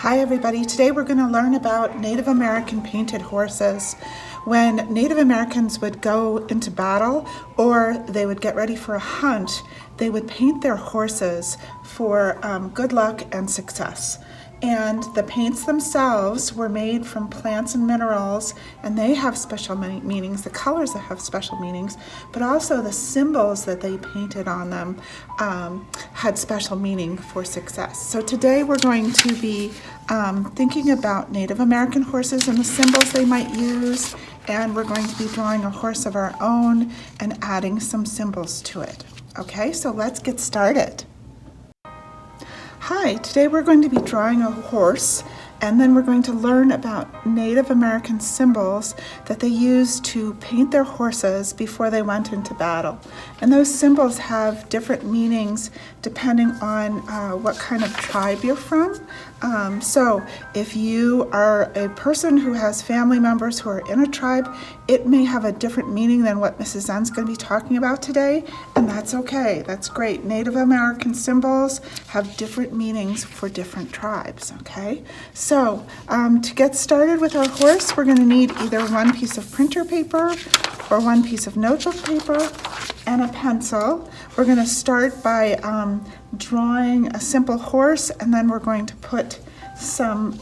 Hi everybody, today we're going to learn about Native American painted horses. When Native Americans would go into battle or they would get ready for a hunt, they would paint their horses for good luck and success. And the paints themselves were made from plants and minerals, and they have special meanings, the colors that have special meanings, but also the symbols that they painted on them had special meaning for success. So today we're going to be thinking about Native American horses and the symbols they might use, and we're going to be drawing a horse of our own and adding some symbols to it. Okay, so let's get started. Hi, today we're going to be drawing a horse, and then we're going to learn about Native American symbols that they used to paint their horses before they went into battle. And those symbols have different meanings depending on what kind of tribe you're from. So if you are a person who has family members who are in a tribe, it may have a different meaning than what Mrs. Zen's going to be talking about today, and that's okay. That's great. Native American symbols have different meanings for different tribes, okay? So to get started with our horse, we're going to need either one piece of printer paper or one piece of notebook paper and a pencil. We're going to start by drawing a simple horse, and then we're going to put some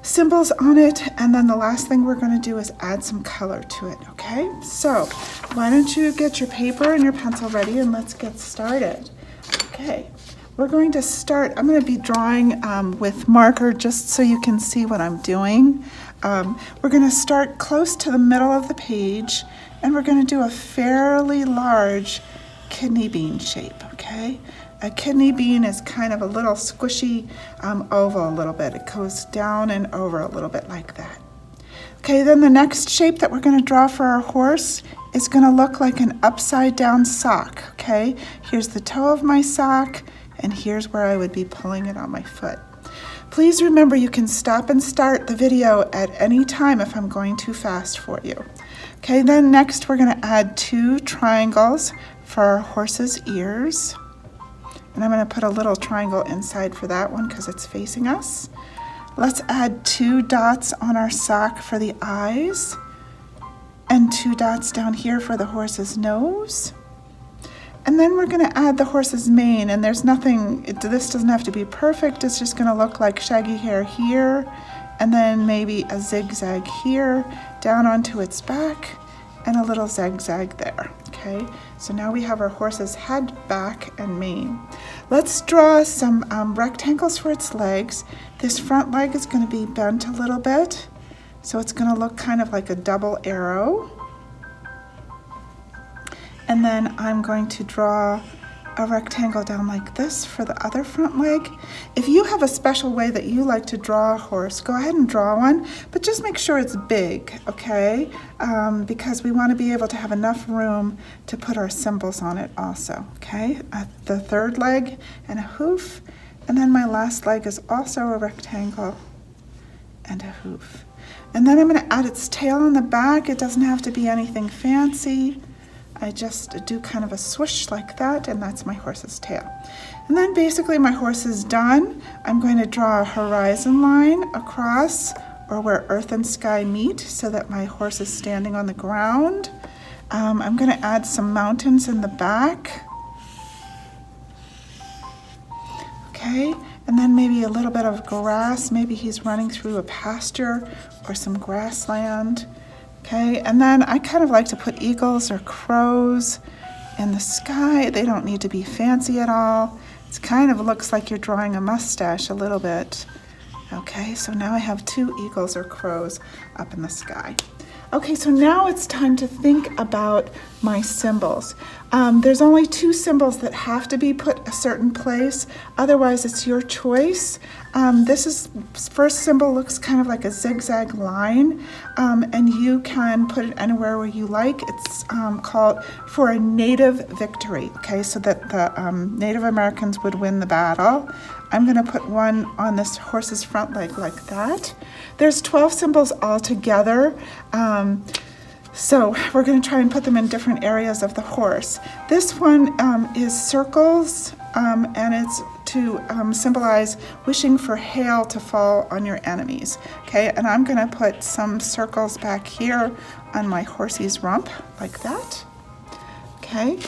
symbols on it, and then the last thing we're going to do is add some color to it, okay? So why don't you get your paper and your pencil ready, and let's get started. Okay, we're going to start. I'm going to be drawing with marker just so you can see what I'm doing. We're going to start close to the middle of the page, and we're going to do a fairly large kidney bean shape, okay? A kidney bean is kind of a little squishy oval a little bit. It goes down and over a little bit like that. Okay, then the next shape that we're going to draw for our horse is going to look like an upside down sock, okay? Here's the toe of my sock, and here's where I would be pulling it on my foot. Please remember you can stop and start the video at any time if I'm going too fast for you. Okay, then next we're going to add 2 triangles for our horse's ears. And I'm going to put a little triangle inside for that one because it's facing us. Let's add 2 dots on our sock for the eyes, and 2 dots down here for the horse's nose. And then we're going to add the horse's mane, and there's nothing, this doesn't have to be perfect, it's just going to look like shaggy hair here, and then maybe a zigzag here, down onto its back, and a little zigzag there, okay? So now we have our horse's head, back, and mane. Let's draw some rectangles for its legs. This front leg is going to be bent a little bit, so it's going to look kind of like a double arrow. And then I'm going to draw a rectangle down like this for the other front leg. If you have a special way that you like to draw a horse, go ahead and draw one, but just make sure it's big, okay? Because we want to be able to have enough room to put our symbols on it also, okay? The third leg and a hoof, and then my last leg is also a rectangle and a hoof. And then I'm going to add its tail on the back. It doesn't have to be anything fancy. I just do kind of a swoosh like that, and that's my horse's tail. And then basically my horse is done. I'm going to draw a horizon line across, or where earth and sky meet, so that my horse is standing on the ground. I'm going to add some mountains in the back. Okay, and then maybe a little bit of grass. Maybe he's running through a pasture or some grassland. Okay, and then I kind of like to put eagles or crows in the sky. They don't need to be fancy at all. It kind of looks like you're drawing a mustache a little bit. Okay, so now I have 2 eagles or crows up in the sky. Okay, so now it's time to think about my symbols. There's only 2 symbols that have to be put a certain place, otherwise it's your choice. This first symbol looks kind of like a zigzag line, and you can put it anywhere where you like. It's called for a native victory, okay, so that the Native Americans would win the battle. I'm going to put one on this horse's front leg like that. There's 12 symbols all together. So we're going to try and put them in different areas of the horse. This one is circles, and it's to symbolize wishing for hail to fall on your enemies. Okay, and I'm going to put some circles back here on my horsey's rump, like that. Okay.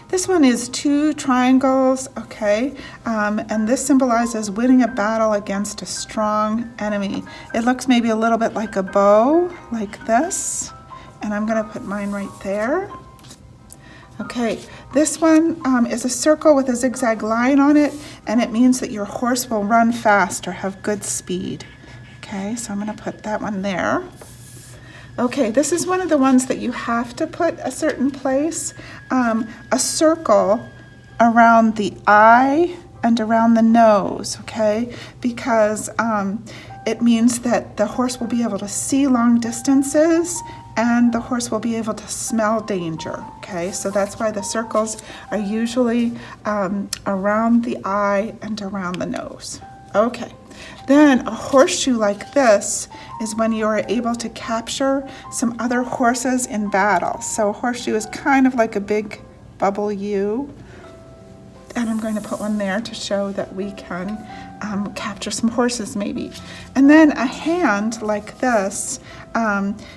This one is 2 triangles, okay, and this symbolizes winning a battle against a strong enemy. It looks maybe a little bit like a bow, like this, and I'm going to put mine right there. Okay, this one is a circle with a zigzag line on it, and it means that your horse will run fast or have good speed. Okay, so I'm going to put that one there. Okay, this is one of the ones that you have to put a certain place. A circle around the eye and around the nose, okay? Because it means that the horse will be able to see long distances and the horse will be able to smell danger, okay? So that's why the circles are usually around the eye and around the nose. Okay. Then a horseshoe like this is when you are able to capture some other horses in battle. So a horseshoe is kind of like a big bubble U. And I'm going to put one there to show that we can capture some horses maybe. And then a hand like this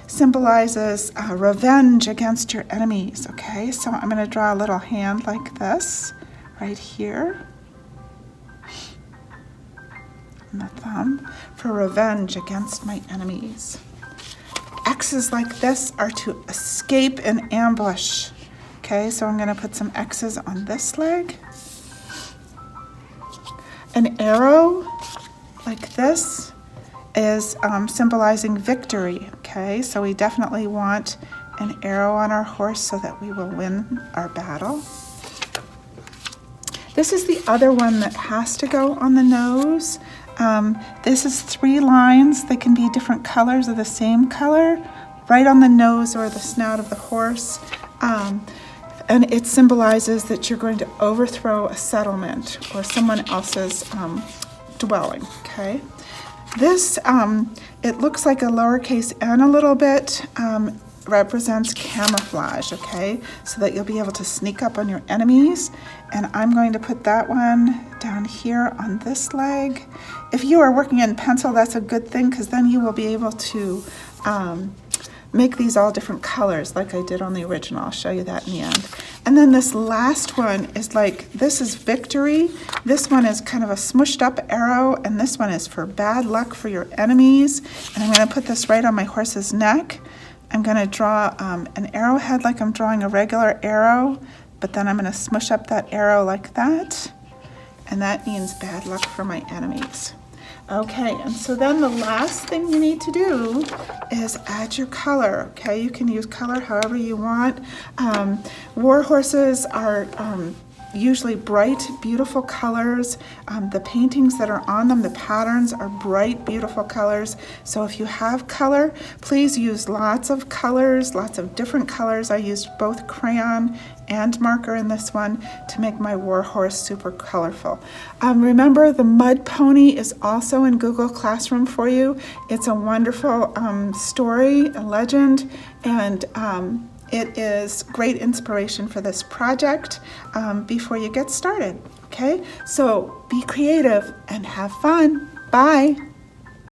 symbolizes revenge against your enemies, okay? So I'm going to draw a little hand like this right here. And the thumb for revenge against my enemies. X's like this are to escape an ambush. Okay, so I'm going to put some X's on this leg. An arrow like this is symbolizing victory. Okay, so we definitely want an arrow on our horse so that we will win our battle. This is the other one that has to go on the nose. This is 3 lines. They can be different colors or the same color, right on the nose or the snout of the horse. And it symbolizes that you're going to overthrow a settlement or someone else's dwelling, okay? This, it looks like a lowercase n a little bit, represents camouflage, okay? So that you'll be able to sneak up on your enemies. And I'm going to put that one down here on this leg. If you are working in pencil, that's a good thing because then you will be able to make these all different colors like I did on the original. I'll show you that in the end. And then this last one is like, this is victory. This one is kind of a smushed up arrow, and this one is for bad luck for your enemies. And I'm going to put this right on my horse's neck. I'm going to draw an arrowhead like I'm drawing a regular arrow, but then I'm going to smush up that arrow like that, and that means bad luck for my enemies. Okay, and so then the last thing you need to do is add your color, okay? You can use color however you want. War horses are usually bright, beautiful colors. The paintings that are on them, the patterns are bright, beautiful colors. So if you have color, please use lots of colors, lots of different colors. I used both crayon and marker in this one to make my war horse super colorful. Remember, the mud pony is also in Google Classroom for you. It's a wonderful story, a legend, and it is great inspiration for this project before you get started, okay? So be creative and have fun. Bye.